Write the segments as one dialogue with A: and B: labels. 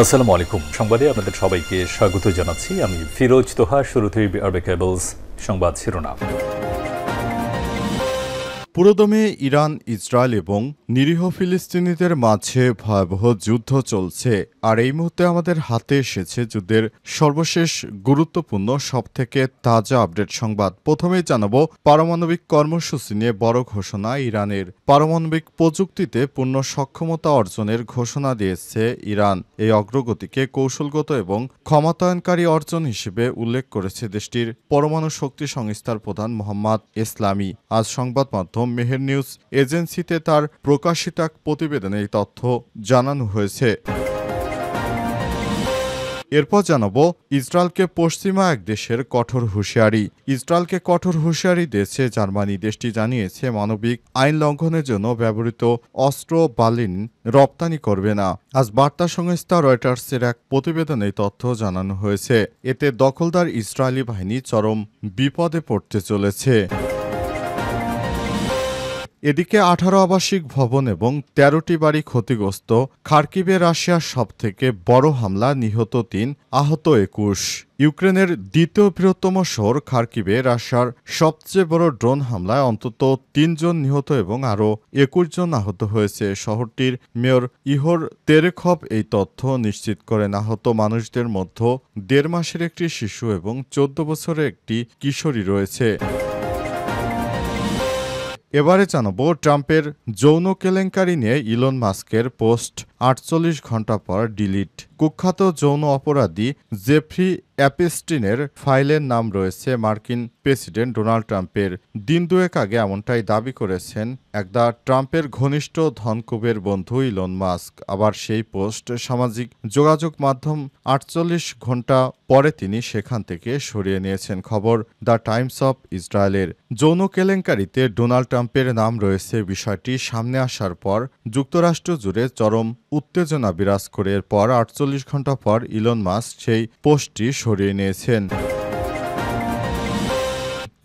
A: আসসালামু আলাইকুম। সংবাদে আপনাদের সবাইকে স্বাগত জানাচ্ছি। আমি ফিরোজ তোহা। শুরুতেই আরবে কেবলস সংবাদ শিরোনাম।
B: পুরোদমে ইরান, ইসরায়েল এবং নিরীহ ফিলিস্তিনিদের মাঝে ভয়াবহ যুদ্ধ চলছে। আর এই মুহূর্তে আমাদের হাতে এসেছে যুদ্ধের সর্বশেষ গুরুত্বপূর্ণ সবথেকে তাজা আপডেট সংবাদ। প্রথমেই জানাবো পারমাণবিক কর্মসূচি নিয়ে বড় ঘোষণা ইরানের। পারমাণবিক প্রযুক্তিতে পূর্ণ সক্ষমতা অর্জনের ঘোষণা দিয়েছে ইরান। এই অগ্রগতিকে কৌশলগত এবং ক্ষমতায়নকারী অর্জন হিসেবে উল্লেখ করেছে দেশটির পরমাণু শক্তি সংস্থার প্রধান মোহাম্মদ এসলামি। আজ সংবাদ মাধ্যম মেহের নিউজ এজেন্সিতে তার প্রকাশিত এক প্রতিবেদনে এই তথ্য জানানো হয়েছে। এরপর জানাবো ইসরায়েলকে পশ্চিমা এক দেশের কঠোর হুঁশিয়ারি। ইসরায়েলকে কঠোর হুঁশিয়ারি দিয়েছে জার্মানি। দেশটি জানিয়েছে মানবিক আইন লঙ্ঘনের জন্য ব্যবহৃত অস্ত্র বার্লিন রপ্তানি করবে না। আজ বার্তা সংস্থা রয়টার্সের এক প্রতিবেদনে তথ্য জানানো হয়েছে। এতে দখলদার ইসরায়েলি বাহিনী চরম বিপদে পড়তে চলেছে। এদিকে 18 আবাসিক ভবন এবং 13টি বাড়ি ক্ষতিগ্রস্ত। খার্কিভে রাশিয়ার সবথেকে বড় হামলা, নিহত 3, আহত 21। ইউক্রেনের দ্বিতীয় বৃহত্তম শহর খার্কিভে রাশিয়ার সবচেয়ে বড় ড্রোন হামলায় অন্তত 3 জন নিহত এবং আরও 21 জন আহত হয়েছে। শহরটির মেয়র ইহোর তেরেখভ এই তথ্য নিশ্চিত করেন। আহত মানুষদের মধ্যে 1.5 মাসের একটি শিশু এবং 14 বছরের একটি কিশোরী রয়েছে। এবারে জানাবো ট্রাম্পের যৌন কেলেঙ্কারি নিয়ে ইলন মাস্কের পোস্ট 48 ঘন্টা পর ডিলিট। কুখ্যাত যৌন অপরাধী জেফ্রি অ্যাপস্টিনের ফাইলের নাম রয়েছে মার্কিন প্রেসিডেন্ট ডোনাল্ড ট্রাম্পের। দিন দুয়েক আগে এমনটাই দাবি করেছেন একদা ট্রাম্পের ঘনিষ্ঠ ধনকুবের বন্ধু ইলন মাস্ক। আবার সেই পোস্ট সামাজিক যোগাযোগ মাধ্যম 48 ঘন্টা পরে তিনি সেখান থেকে সরিয়ে নিয়েছেন। খবর দ্য টাইমস অফ ইসরায়েলের। যৌন কেলেঙ্কারিতে ডোনাল্ড ট্রাম্পের নাম রয়েছে বিষয়টি সামনে আসার পর যুক্তরাষ্ট্র জুড়ে চরম উত্তেজনা বিরাজ করে। এরপর 48 ঘন্টা পর ইলন মাস্ক সেই পোস্টটি সরিয়ে নিয়েছেন।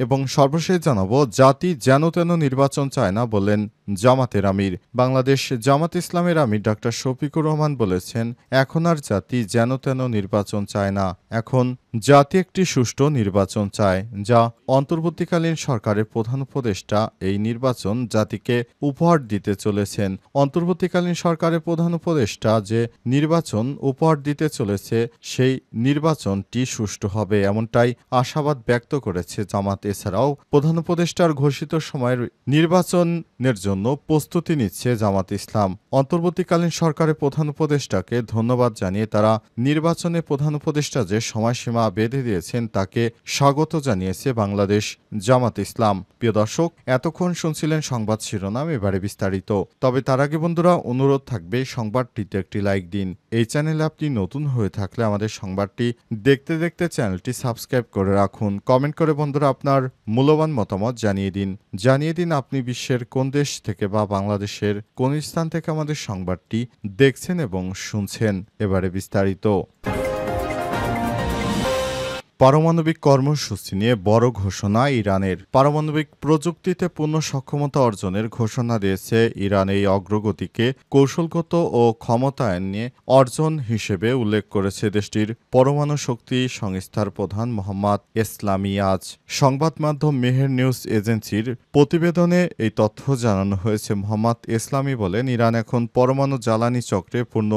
B: এবং সর্বশেষ জানাবো জাতি যেন তেন নির্বাচন চায় না বললেন জামাতের আমির। বাংলাদেশ জামাত ইসলামের আমির ডাক্তার শফিকুর রহমান বলেছেন, এখন আর জাতি যেন তেন নির্বাচন চায় না, এখন জাতি একটি সুষ্ঠু নির্বাচন চায়, যা অন্তর্বর্তীকালীন সরকারের প্রধান উপদেষ্টা এই নির্বাচন জাতিকে উপহার দিতে চলেছেন। অন্তর্বর্তীকালীন সরকারের প্রধান উপদেষ্টা যে নির্বাচন উপহার দিতে চলেছে সেই নির্বাচনটি সুষ্ঠু হবে, এমনটাই আশাবাদ ব্যক্ত করেছে জামাত। এছাড়াও প্রধান উপদেষ্টার ঘোষিত সময়ের নির্বাচনের জন্য প্রস্তুতি নিচ্ছে জামাত ইসলাম। অন্তর্বর্তীকালীন সরকারের প্রধান উপদেষ্টাকে ধন্যবাদ জানিয়ে তারা নির্বাচনে প্রধান উপদেষ্টা যে সময়সীমা বেঁধে দিয়েছেন তাকে স্বাগত জানিয়েছে বাংলাদেশ জামাত ইসলাম। প্রিয় দর্শক, এতক্ষণ শুনছিলেন সংবাদ শিরোনাম, এবারে বিস্তারিত। তবে তার আগে বন্ধুরা অনুরোধ থাকবে সংবাদটিতে একটি লাইক দিন। এই চ্যানেলে আপনি নতুন হয়ে থাকলে আমাদের সংবাদটি দেখতে দেখতে চ্যানেলটি সাবস্ক্রাইব করে রাখুন। কমেন্ট করে বন্ধুরা আপনার মূল্যবান মতামত জানিয়ে দিন আপনি বিশ্বের কোন দেশ থেকে বা বাংলাদেশের কোন স্থান থেকে আমাদের সংবাদটি দেখছেন এবং শুনছেন। এবারে বিস্তারিত। পারমাণবিক কর্মসূচি নিয়ে বড় ঘোষণা ইরানের। পারমাণবিক প্রযুক্তিতে পূর্ণ সক্ষমতা অর্জনের ঘোষণা দিয়েছে ইরান। এই অগ্রগতিকে কৌশলগত ও ক্ষমতায়ন নিয়ে অর্জন হিসেবে উল্লেখ করেছে দেশটির পরমাণু শক্তি সংস্থার প্রধান মোহাম্মদ এসলামি। আজ সংবাদ মাধ্যম মেহের নিউজ এজেন্সির প্রতিবেদনে এই তথ্য জানানো হয়েছে। মোহাম্মদ এসলামি বলেন, ইরান এখন পরমাণু জ্বালানি চক্রে পূর্ণ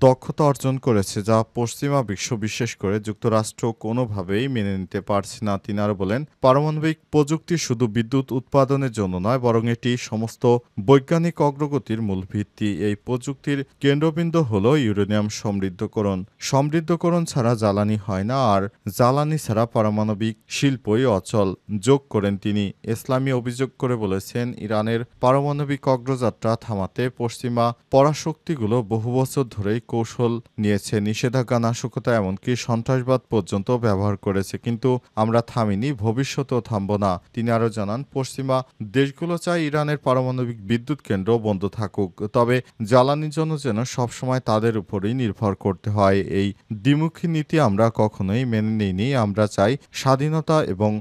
B: দক্ষতা অর্জন করেছে, যা পশ্চিমা বিশ্ব বিশেষ করে যুক্তরাষ্ট্র কোনোভাবে মেনে নিতে পারছে না। তিনি আরো বলেন, পারমাণবিক প্রযুক্তি শুধু বিদ্যুৎ উৎপাদনের জন্য নয়, বরং এটি সমস্ত বৈজ্ঞানিক অগ্রগতির মূল ভিত্তি। এই প্রযুক্তির কেন্দ্রবিন্দু হল ইউরেনিয়াম সমৃদ্ধকরণ। সমৃদ্ধকরণ ছাড়া জ্বালানি হয় না, আর জ্বালানি ছাড়া পারমাণবিক শিল্পই অচল, যোগ করেন তিনি। ইসলামী অভিযোগ করে বলেছেন, ইরানের পারমাণবিক অগ্রযাত্রা থামাতে পশ্চিমা পরাশক্তিগুলো বহু বছর ধরেই কৌশল নিয়েছে, নিষেধাজ্ঞা, নাশকতা, এমনকি সন্ত্রাসবাদ পর্যন্ত ব্যবহার করেছে, কিন্তু আমরা থামিনি, ভবিষ্যতেও থামব না। তিনি আরও জানান, পশ্চিমা দেশগুলো চায় ইরানের পারমাণবিক বিদ্যুৎ কেন্দ্র বন্ধ থাকুক, তবে জ্বালানির জন্য যেন সবসময় তাদের উপরই নির্ভর করতে হয়। এই দ্বিমুখী নীতি আমরা কখনোই মেনে নিইনি। আমরা চাই স্বাধীনতা এবং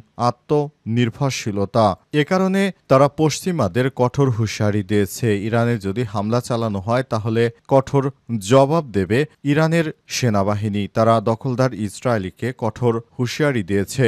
B: নির্ভরশীলতা। এ কারণে তারা পশ্চিমাদের কঠোর হুঁশিয়ারি দিয়েছে, ইরানে যদি হামলা চালানো হয় তাহলে কঠোর জবাব দেবে ইরানের সেনাবাহিনী। তারা দখলদার ইসরায়েলকে কঠোর হুঁশিয়ারি দিয়েছে।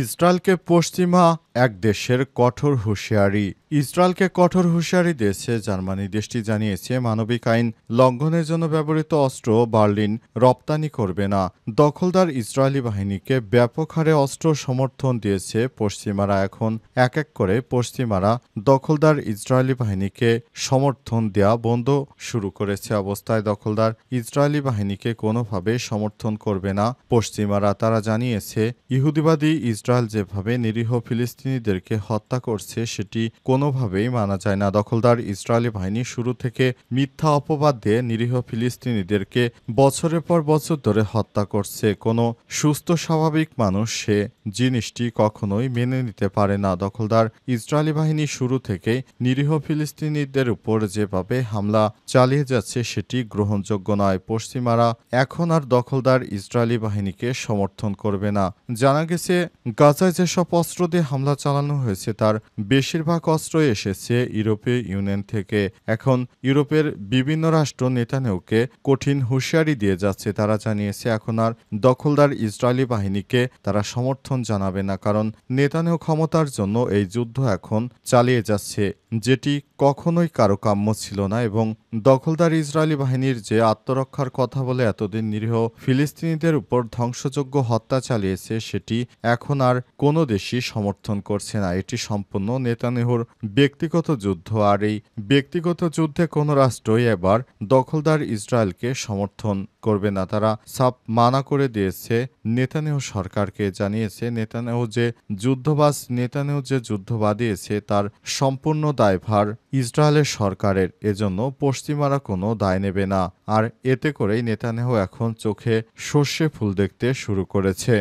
B: ইসরায়েলকে পশ্চিমা এক দেশের কঠোর হুঁশিয়ারি। ইসরায়েলকে কঠোর হুঁশিয়ারি দিয়েছে জার্মানি। দেশটি জানিয়েছে মানবিক আইন লঙ্ঘনের জন্য ব্যবহৃত অস্ত্র বার্লিন রপ্তানি করবে না। দখলদার ইসরায়েলি বাহিনীকে ব্যাপক হারে অস্ত্র সমর্থন দিয়েছে পশ্চিমারা। এখন এক এক করে পশ্চিমারা দখলদার ইসরায়েলি বাহিনীকে সমর্থন দেয়া বন্ধ শুরু করেছে। অবস্থায় দখলদার ইসরায়েলি বাহিনীকে কোনোভাবে সমর্থন করবে না পশ্চিমারা। তারা জানিয়েছে ইহুদিবাদী ইসরায়েল যেভাবে নিরীহ ফিলিস্তিনিদেরকে হত্যা করছে সেটি কোনোভাবেই মানা যায় না। দখলদার ইসরায়েলি বাহিনী শুরু থেকে মিথ্যা অপবাদ দিয়ে নিরীহ ফিলিস্তিনিদেরকে বছরের পর বছর ধরে হত্যা করছে। কোনো সুস্থ স্বাভাবিক মানুষ সে জিনিসটি কখনোই মেনে নিতে পারে না। দখলদার ইসরায়েলি বাহিনী শুরু থেকে নিরীহ ফিলিস্তিনিদের উপর যেভাবে হামলা চালিয়ে যাচ্ছে সেটি গ্রহণযোগ্য নয়। পশ্চিমারা এখন আর দখলদার ইসরায়েলি বাহিনীকে সমর্থন করবে না। জানা গেছে গাজায় যেসব অস্ত্র দিয়ে হামলা চালানো হয়েছে তার বেশিরভাগ অস্ত্রই এসেছে ইউরোপীয় ইউনিয়ন থেকে। এখন ইউরোপের বিভিন্ন রাষ্ট্র নেতানিয়াহুকে কঠিন হুঁশিয়ারি দিয়ে যাচ্ছে। তারা জানিয়েছে এখন আর দখলদার ইসরায়েলি বাহিনীকে তারা সমর্থন জানাবে না, কারণ নেতানিয়াহু ক্ষমতার জন্য এই যুদ্ধ এখন চালিয়ে যাচ্ছে, যেটি কখনোই কারো কাম্য ছিল না। এবং দখলদার ইসরায়েলি বাহিনীর যে আত্মরক্ষার কথা বলে এতদিন নিরীহ ফিলিস্তিনিদের উপর ধ্বংসযোগ্য হত্যা চালিয়েছে সেটি এখন আর কোনো দেশই সমর্থন করছে না। এটি সম্পূর্ণ নেতানিয়াহুর ব্যক্তিগত যুদ্ধ, আর এই ব্যক্তিগত যুদ্ধে কোনো রাষ্ট্রই এবার দখলদার ইসরায়েলকে সমর্থন করবে না। তারা সাফ মানা করে দিয়েছে নেতানিয়াহু সরকারকে। জানিয়েছে নেতানিয়াহু যে যুদ্ধ বাঁধিয়েছে তার সম্পূর্ণ দায়ভার ইসরায়েলের সরকারের। এজন্য পশ্চিমারা কোনো দায় নেবে না। আর এতে করেই নেতানিয়াহু এখন চোখে সর্ষে ফুল দেখতে শুরু করেছে।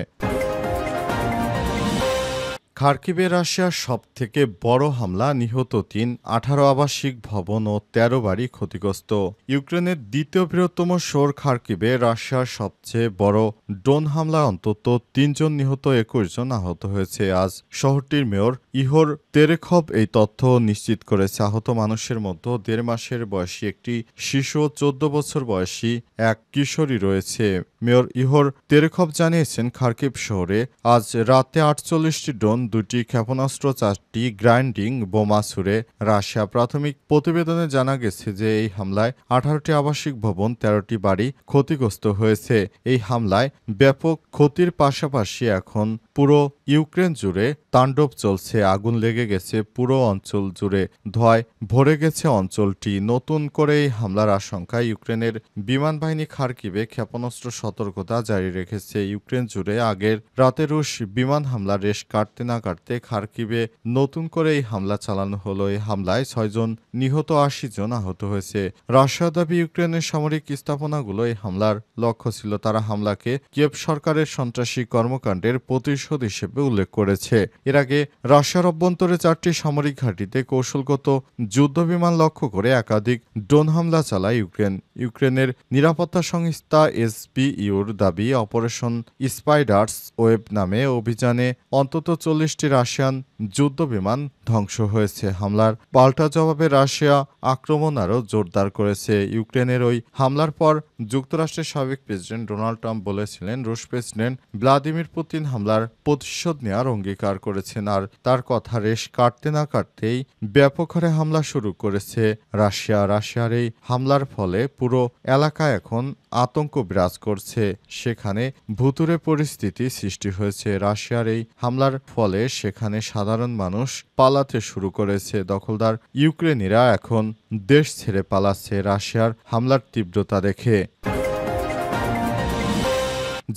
B: খার্কিভে রাশিয়ার সবথেকে বড় হামলা, নিহত ৩, ১৮ আবাসিক ভবন ও ১৩ বাড়ি ক্ষতিগ্রস্ত। ইউক্রেনের দ্বিতীয় বৃহত্তম শহর খার্কিভে রাশিয়ার সবচেয়ে বড় ড্রোন হামলায় অন্তত ৩ জন নিহত, ২১ জন আহত হয়েছে। আজ শহরটির মেয়র ইহোর তেরেখভ এই তথ্য নিশ্চিত করেছে। আহত মানুষের মধ্যে ১.৫ মাসের বয়সী একটি শিশু ও ১৪ বছর বয়সী এক কিশোরী রয়েছে। মেয়র ইহোর তেরেখভ জানিয়েছেন খার্কিভ শহরে আজ রাতে ৪৮টি ড্রোন, ২টি ক্ষেপণাস্ত্র, ৪টি গ্রাইন্ডিং বোমা ছুড়ে রাশিয়া। প্রাথমিক প্রতিবেদনে জানা গেছে যে এই হামলায় ১৮টি আবাসিক ভবন, ১৩টি বাড়ি ক্ষতিগ্রস্ত হয়েছে। এই হামলায় ব্যাপক ক্ষতির পাশাপাশি এখন পুরো ইউক্রেন জুড়ে তাণ্ডব চলছে। আগুন লেগে গেছে পুরো অঞ্চল জুড়ে, ধোঁয়ায় ভরে গেছে অঞ্চলটি। নতুন করে এই হামলার আশঙ্কায় ইউক্রেনের বিমান বাহিনী খার্কিভে ক্ষেপণাস্ত্র সতর্কতা জারি রেখেছে। ইউক্রেন জুড়ে আগের রাতে রুশ বিমান হামলা রেশ কাটতে না কাটতে খার্কিভে নতুন করে এই হামলা চালানো হলো। এই হামলায় ৬ জন নিহত, ৮০ জন আহত হয়েছে। রাশিয়া দাবি ইউক্রেনের সামরিক স্থাপনাগুলো এই হামলার লক্ষ্য ছিল। তারা হামলাকে কিয়েভ সরকারের সন্ত্রাসী কর্মকাণ্ডের প্রতিশোধ হিসেবে উল্লেখ করেছে। এর আগে রাশিয়ার অভ্যন্তরে ৪টি সামরিক ঘাঁটিতে কৌশলগত যুদ্ধবিমান লক্ষ্য করে একাধিক ড্রোন হামলা চালায় ইউক্রেন। ইউক্রেনের নিরাপত্তা সংস্থা এসবিইউর দাবি, অপারেশন স্পাইডার্স ওয়েব নামে অভিযানে অন্তত ৪০টি রাশিয়ান যুদ্ধবিমান ধ্বংস হয়েছে। হামলার পাল্টা জবাবে রাশিয়া আক্রমণ আরও জোরদার করেছে। ইউক্রেনের ওই হামলার পর যুক্তরাষ্ট্রের সাবেক প্রেসিডেন্ট ডোনাল্ড ট্রাম্প বলেছিলেন রুশ প্রেসিডেন্ট ভ্লাদিমির পুতিন হামলার প্রতিশোধ নেওয়ার অঙ্গীকার করেছেন। আর তার কথা রেশ কাটতে না কাটতেই ব্যাপক হারে হামলা শুরু করেছে রাশিয়া। রাশিয়ার এই হামলার ফলে পুরো এলাকায় এখন আতঙ্ক বিরাজ করছে। সেখানে ভুতুড়ে পরিস্থিতি সৃষ্টি হয়েছে। রাশিয়ার এই হামলার ফলে সেখানে সাধারণ মানুষ পালাতে শুরু করেছে। দখলদার ইউক্রেনীরা এখন দেশ ছেড়ে পালাচ্ছে রাশিয়ার হামলার তীব্রতা দেখে।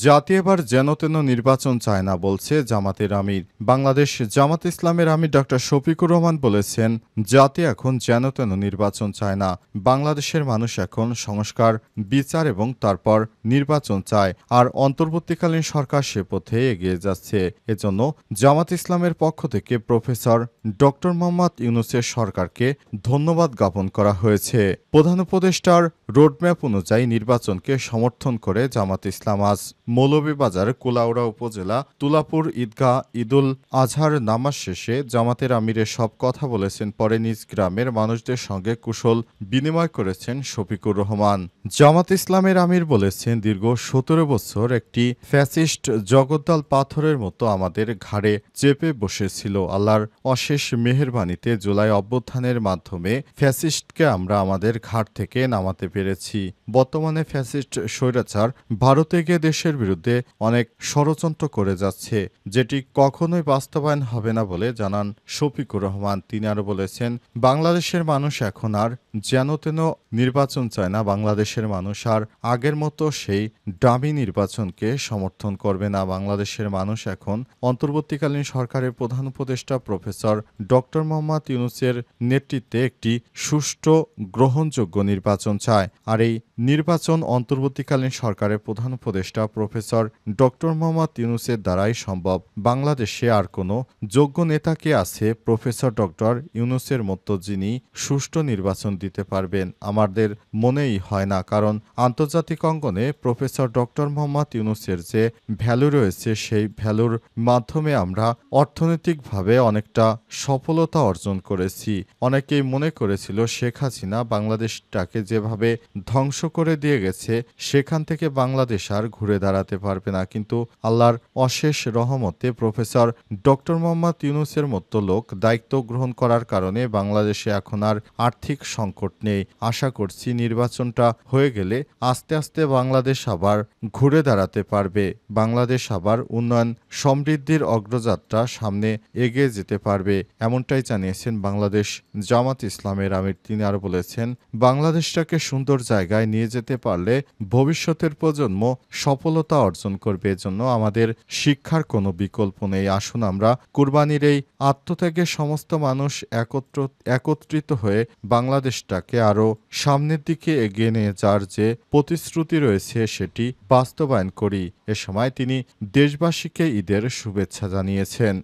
B: জাতি এবার যেনতেন নির্বাচন চায় না বলছে জামাতের আমির। বাংলাদেশ জামাত ইসলামের আমির ডক্টর শফিকুর রহমান বলেছেন, জাতি এখন যেনতেন নির্বাচন চায় না। বাংলাদেশের মানুষ এখন সংস্কার, বিচার এবং তারপর নির্বাচন চায়। আর অন্তর্বর্তীকালীন সরকার সে পথে এগিয়ে যাচ্ছে। এজন্য জামাত ইসলামের পক্ষ থেকে প্রফেসর ডক্টর মোহাম্মদ ইউনূসের সরকারকে ধন্যবাদ জ্ঞাপন করা হয়েছে। প্রধান উপদেষ্টার রোডম্যাপ অনুযায়ী নির্বাচনকে সমর্থন করে জামাত ইসলাম আজ মৌলভীবাজার কুলাউড়া উপজেলা তুলাপুর ঈদগাহ ঈদুল আজহার নামাজ শেষে জামাতের আমিরের সব কথা বলেছেন। পরে নিজ গ্রামের মানুষদের সঙ্গে কুশল বিনিময় করেছেন শফিকুর রহমান। জামাত ইসলামের আমির বলেছেন, দীর্ঘ ১৭ বছর একটি ফ্যাসিস্ট জগদ্দল পাথরের মতো আমাদের ঘাড়ে চেপে বসেছিল। আল্লাহর অশেষ মেহেরবানিতে জুলাই অভ্যুত্থানের মাধ্যমে ফ্যাসিস্টকে আমরা আমাদের ঘাড় থেকে নামাতে পেরেছি। বর্তমানে ফ্যাসিস্ট স্বৈরাচার ভারতে গিয়ে দেশের বিরুদ্ধে অনেক ষড়যন্ত্র করে যাচ্ছে, যেটি কখনোই বাস্তবায়ন হবে না বলে জানান শফিকুর রহমান। তিনি আরও বলেছেন, বাংলাদেশের মানুষ এখন আর যেন তেন নির্বাচন চায় না। বাংলাদেশের মানুষ আর আগের মতো সেই ডামি নির্বাচনকে সমর্থন করবে না। বাংলাদেশের মানুষ এখন অন্তর্বর্তীকালীন সরকারের প্রধান উপদেষ্টা প্রফেসর ডক্টর মোহাম্মদ ইউনূসের নেতৃত্বে একটি সুষ্ঠু গ্রহণযোগ্য নির্বাচন চায়। আর এই নির্বাচন অন্তর্বর্তীকালীন সরকারের প্রধান উপদেষ্টা প্রফেসর ডক্টর মোহাম্মদ ইউনূসের দ্বারাই সম্ভব। বাংলাদেশে আর কোনো যোগ্য নেতা কে আছে প্রফেসর ডক্টর ইউনূসের মতো যিনি সুষ্ঠু নির্বাচন দিতে পারবেন? আমাদের মনেই হয় না, কারণ আন্তর্জাতিক অঙ্গনে প্রফেসর ডক্টর মোহাম্মদ ইউনূসের যে ভ্যালু রয়েছে, সেই ভ্যালুর মাধ্যমে আমরা অর্থনৈতিকভাবে অনেকটা সফলতা অর্জন করেছি। অনেকেই মনে করেছিল শেখ হাসিনা বাংলাদেশটাকে যেভাবে ধ্বংস করে দিয়ে গেছে, সেখান থেকে বাংলাদেশ আর ঘুরে দাঁড়াতে পারবে না। কিন্তু আল্লাহর অশেষ রহমতে প্রফেসর ডক্টর মোহাম্মদ ইউনূসের মতো লোক দায়িত্ব গ্রহণ করার কারণে বাংলাদেশে এখন আর আর্থিক সংকট নেই। আশা করছি নির্বাচনটা হয়ে গেলে আস্তে আস্তে বাংলাদেশ আবার ঘুরে দাঁড়াতে পারবে। বাংলাদেশ আবার উন্নয়ন সমৃদ্ধির অগ্রযাত্রা সামনে এগিয়ে যেতে পারবে, এমনটাই জানিয়েছেন বাংলাদেশ জামাত ইসলামের আমির। তিনি আরও বলেছেন, বাংলাদেশটাকে সুন্দর জায়গায় নিয়ে যেতে পারলে ভবিষ্যতের প্রজন্ম সফলতা অর্জন করবে। এজন্য আমাদের শিক্ষার কোনো বিকল্প নেই। আসুন আমরা কুরবানির এই আত্মত্যাগে সমস্ত মানুষ একত্রিত হয়ে বাংলাদেশটাকে আরও সামনের দিকে এগিয়ে নিয়ে যাওয়ার যে প্রতিশ্রুতি রয়েছে সেটি বাস্তবায়ন করি। এ সময় তিনি দেশবাসীকে ঈদের শুভেচ্ছা জানিয়েছেন।